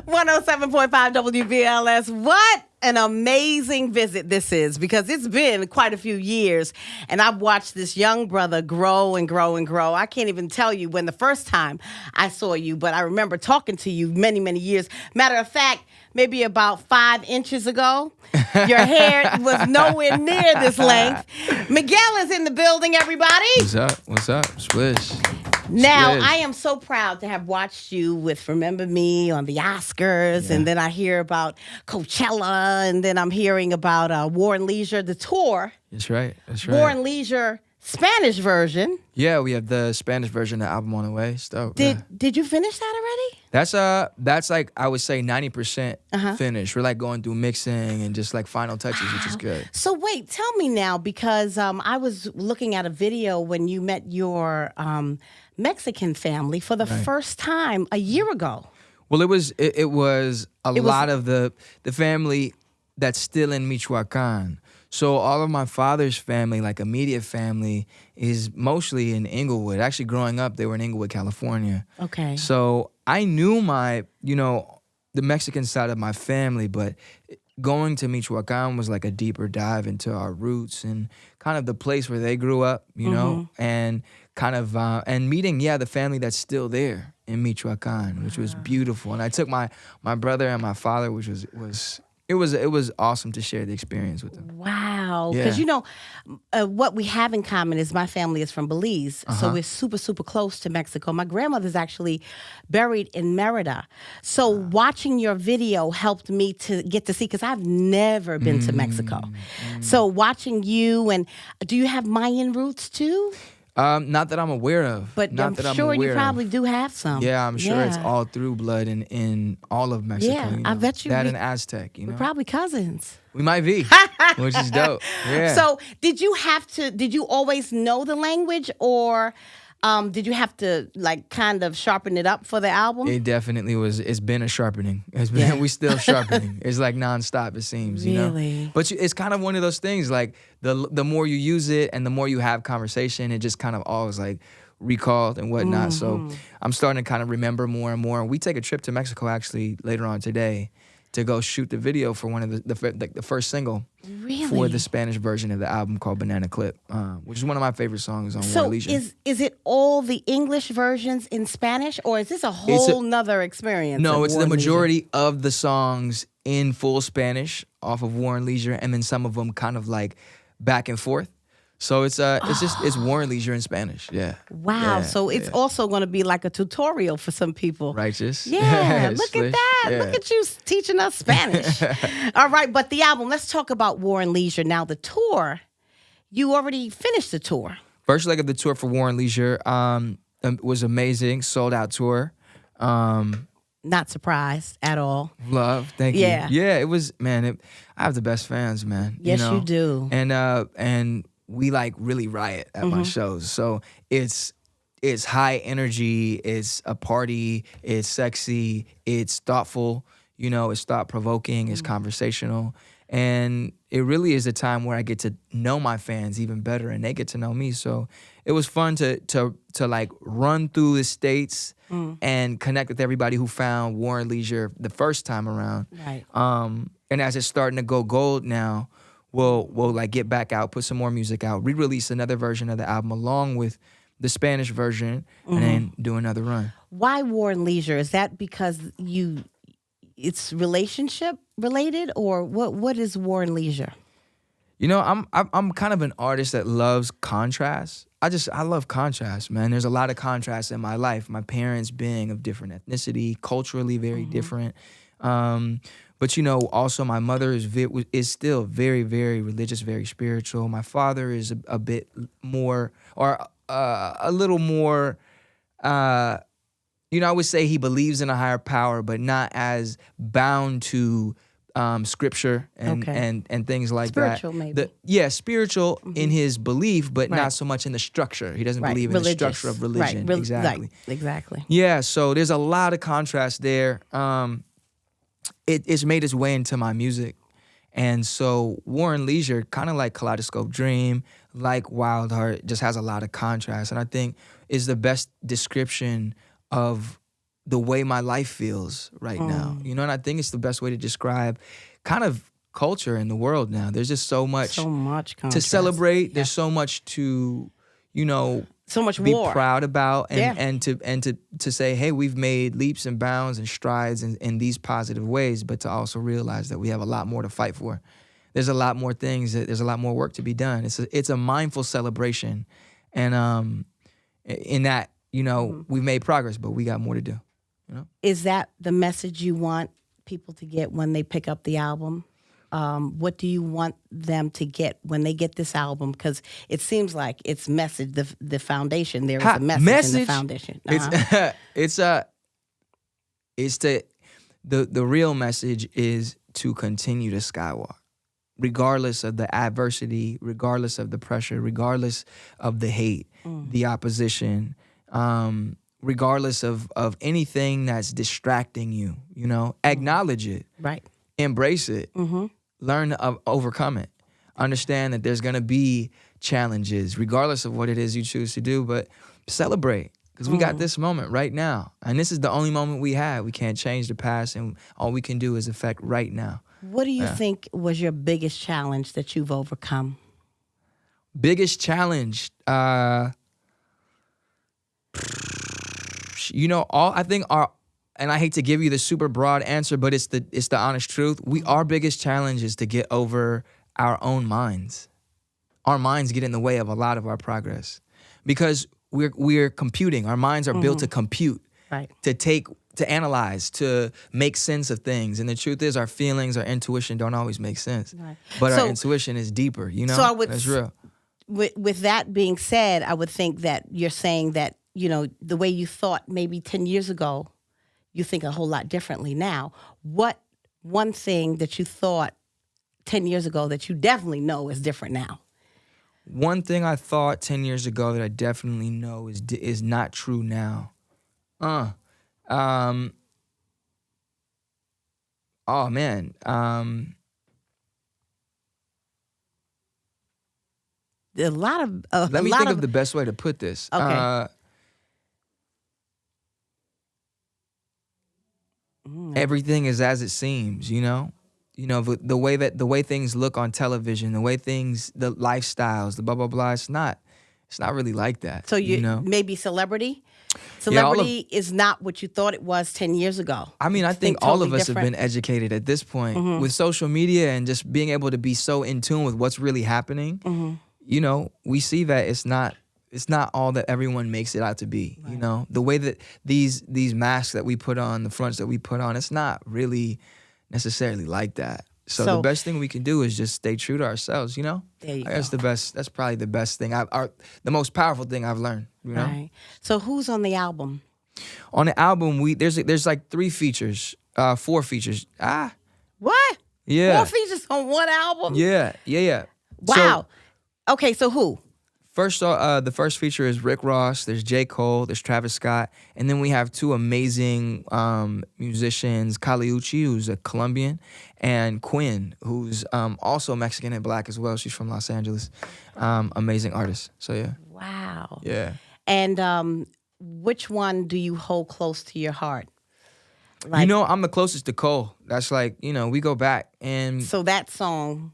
107.5 WBLS. What an amazing visit this is, because it's been quite a few years, and I've watched this young brother grow and grow and grow. I can't even tell you when the first time I saw you, but I remember talking to you many, many years. Matter of fact, maybe about 5 inches ago, your hair was nowhere near this length. Miguel is in the building, everybody. What's up? What's up? Swish. Now, Swish. I am so proud to have watched you with Remember Me on the Oscars, and then I hear about Coachella, and then I'm hearing about War and Leisure, the tour. That's right. That's right. War and Leisure Spanish version. Yeah, we have the Spanish version of the album on the way. So, Did you finish that already? That's like, I would say 90% finished. We're like going through mixing and just like final touches, which is good. So wait, tell me now, because I was looking at a video when you met your Mexican family for the first time a year ago. Well, it was a lot of the family that's still in Michoacan. So all of my father's family, like immediate family, is mostly in Inglewood. Actually, growing up, they were in Inglewood, California. Okay. So I knew the Mexican side of my family, but going to Michoacan was like a deeper dive into our roots and kind of the place where they grew up, you know, and kind of and meeting, the family that's still there in Michoacan, which was beautiful. And I took my brother and my father, which was it was awesome to share the experience with them. Wow. Because, what we have in common is my family is from Belize. So we're super, super close to Mexico. My grandmother's actually buried in Merida. So watching your video helped me to get to see, because I've never been to Mexico. So watching you, and do you have Mayan roots too? Not that I'm aware of. But I'm sure you probably do have some. Yeah, I'm sure it's all through blood in all of Mexico. Yeah, I bet you. That and Aztec, you know. We're probably cousins. We might be, which is dope. Yeah. So did you always know the language, or did you have to like kind of sharpen it up for the album? It definitely was. It's been a sharpening. We still sharpening. It's like nonstop, it seems, you know. Really? But it's kind of one of those things, like the more you use it and the more you have conversation, it just kind of always like recalled and whatnot. So I'm starting to kind of remember more and more. We take a trip to Mexico actually later on today to go shoot the video for one of the first single for the Spanish version of the album called Banana Clip, which is one of my favorite songs on War and Leisure. So is it all the English versions in Spanish, or is this a whole nother experience? No, it's the majority of the songs in full Spanish off of War and Leisure, and then some of them kind of like back and forth. So it's War and Leisure in Spanish. Yeah. Wow. So it's also going to be like a tutorial for some people. Righteous. Yeah. Look at that. Yeah. Look at you teaching us Spanish. All right. But the album, let's talk about War and Leisure. Now, the tour, you already finished the tour. First leg of the tour for War and Leisure was amazing. Sold out tour. Not surprised at all. Love. Thank you. Yeah. It was, man, I have the best fans, man. Yes, you do. And we like really riot at my shows. So it's high energy, it's a party, it's sexy, it's thoughtful, it's thought-provoking, it's conversational. And it really is a time where I get to know my fans even better, and they get to know me. So it was fun to like run through the states and connect with everybody who found War and Leisure the first time around. Right. And as it's starting to go gold now, we'll like get back out, put some more music out, re-release another version of the album along with the Spanish version, and then do another run. Why War and Leisure? Is that because it's relationship related, or what is War and Leisure? I'm kind of an artist that loves contrast. I love contrast, man. There's a lot of contrast in my life. My parents being of different ethnicity, culturally very different. But also my mother is still very, very religious, very spiritual. My father is a bit more, or a little more. I would say he believes in a higher power, but not as bound to scripture and things like spiritual, that. Maybe. Spiritual in his belief, but not so much in the structure. He doesn't believe in the structure of religion. Exactly. Exactly. Yeah. So there's a lot of contrast there. It's made its way into my music. And so War and Leisure, kind of like Kaleidoscope Dream, like Wild Heart, just has a lot of contrast. And I think is the best description of the way my life feels right now. You know, and I think it's the best way to describe kind of culture in the world now. There's just so much contrast. to celebrate. There's so much to, you know, so much be war. proud about, and to say, hey, we've made leaps and bounds and strides in these positive ways, but to also realize that we have a lot more to fight for. There's a lot more things. There's a lot more work to be done. It's a mindful celebration, and in that, you know, we've made progress, but we got more to do. You know, is that the message you want people to get when they pick up the album? What do you want them to get when they get this album? Because it seems like it's message, the foundation. There is a message in the foundation. It's the real message is to continue to skywalk, regardless of the adversity, regardless of the pressure, regardless of the hate, the opposition, regardless of anything that's distracting you. You know, acknowledge it, right? Embrace it. Learn to overcome it. Understand that there's going to be challenges, regardless of what it is you choose to do, but celebrate, because we got this moment right now. And this is the only moment we have. We can't change the past, and all we can do is affect right now. What do you think was your biggest challenge that you've overcome? Biggest challenge? You know, I think and I hate to give you the super broad answer, but it's the honest truth. Our biggest challenge is to get over our own minds. Our minds get in the way of a lot of our progress because we're computing. Our minds are built to compute, right? To analyze, to make sense of things. And the truth is, our feelings, our intuition don't always make sense. Right. But our intuition is deeper. You know, that's real. With that being said, I would think that you're saying that, you know, the way you thought maybe 10 years ago, you think a whole lot differently now. What one thing that you thought 10 years ago that you definitely know is different now? One thing I thought 10 years ago that I definitely know is not true now. Oh man. A lot of. Let me think of the best way to put this. Okay. Everything is as it seems, you know? You know, the way things look on television, the lifestyles, the blah, blah, blah, it's not really like that. So you know? Maybe celebrity is not what you thought it was 10 years ago. I mean, I think all of us have been educated at this point with social media and just being able to be so in tune with what's really happening. You know, we see that it's not all that everyone makes it out to be. Right. You know, the way that these masks that we put on, the fronts that we put on, it's not really necessarily like that. So the best thing we can do is just stay true to ourselves. You know, that's the best. That's probably the best thing. The most powerful thing I've learned. You know. Right. So who's on the album? On the album, there's like 4 features. What? Yeah. 4 features on one album? Yeah. Wow. Okay, so who? The first feature is Rick Ross. There's J. Cole. There's Travis Scott. And then we have 2 amazing musicians, Caliucci, who's a Colombian, and Quinn, who's also Mexican and black as well. She's from Los Angeles. Amazing artist. So, yeah. Wow. Yeah. And which one do you hold close to your heart? Like, you know, I'm the closest to Cole. That's like, you know, we go back. And so that song...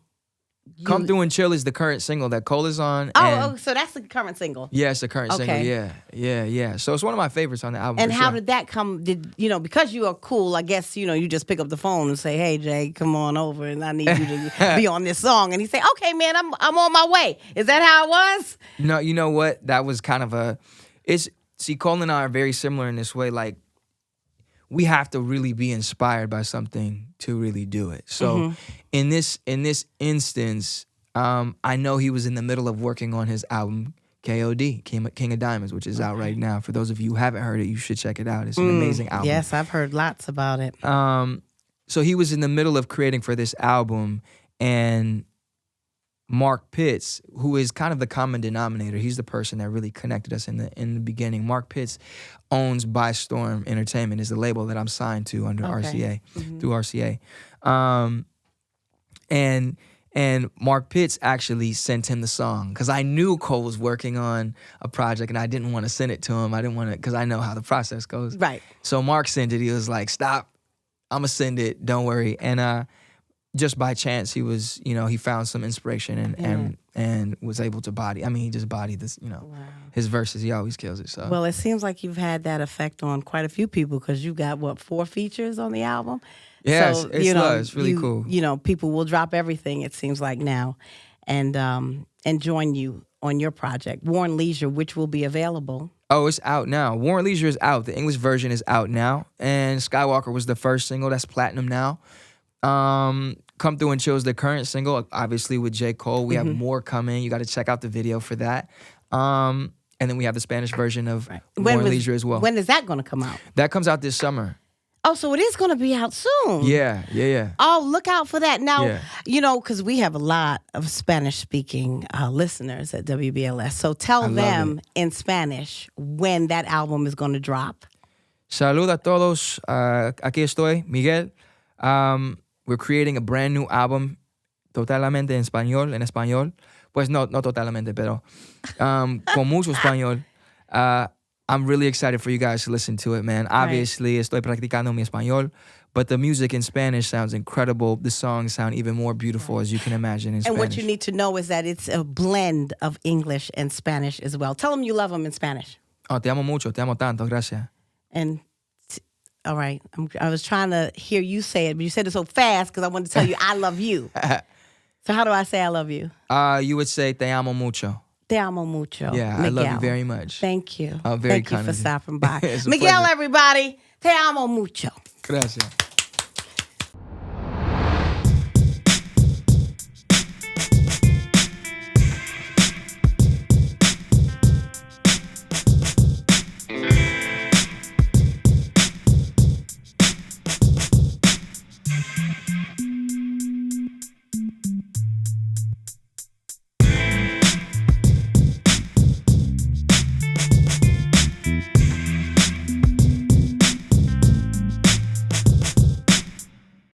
Come Through and Chill is the current single that Cole is on. So that's the current single. Yeah, it's the current single. Yeah. So it's one of my favorites on the album. And how did that come? Because you are cool, I guess, you just pick up the phone and say, hey, Jay, come on over and I need you to be on this song. And he say, okay, man, I'm on my way. Is that how it was? No, you know what? That was kind of Cole and I are very similar in this way. Like, we have to really be inspired by something to really do it. So in this instance, I know he was in the middle of working on his album KOD, King of Diamonds, which is out right now. For those of you who haven't heard it, you should check it out. It's an amazing album. Yes, I've heard lots about it. So he was in the middle of creating for this album, and Mark Pitts, who is kind of the common denominator, he's the person that really connected us in the beginning. Mark Pitts owns By Storm Entertainment, is the label that I'm signed to under RCA, through RCA. And And Mark Pitts actually sent him the song because I knew Cole was working on a project and I didn't want to send it to him. I didn't want to because I know how the process goes. Right. So Mark sent it. He was like, "Stop, I'm gonna send it. Don't worry." And just by chance, he was, he found some inspiration and was able to body. I mean, he just bodied this, his verses. He always kills it. So well, it seems like you've had that effect on quite a few people because you got 4 features on the album. yes, So, it's really cool. People will drop everything, it seems like now, and join you on your project, War and Leisure, which will be available. Oh, it's out now. War and Leisure is out. The English version is out now. And Skywalker was the first single. That's platinum now. Come Through and Chill is the current single, obviously with J. Cole. We have more coming. You got to check out the video for that. And then we have the Spanish version of War and Leisure as well. When is that going to come out? That comes out this summer. Oh, so it is going to be out soon. Yeah. Oh, look out for that. Now, Yeah. because we have a lot of Spanish-speaking listeners at WBLS. So tell them in Spanish when that album is going to drop. Salud a todos. Aquí estoy, Miguel. We're creating a brand new album totalmente en español. Pues no totalmente, pero con mucho español. I'm really excited for you guys to listen to it, man. Obviously, estoy practicando mi español, but the music in Spanish sounds incredible. The songs sound even more beautiful, as you can imagine, in Spanish. And what you need to know is that it's a blend of English and Spanish as well. Tell them you love them in Spanish. Oh, te amo mucho, te amo tanto, gracias. And, all right, I was trying to hear you say it, but you said it so fast because I wanted to tell you I love you. So how do I say I love you? You would say te amo mucho. Te amo mucho. Yeah, Miguel. I love you very much. Thank you. Very Thank you kind for of you. stopping by. It's a Miguel, pleasure. everybody. Te amo mucho. Gracias.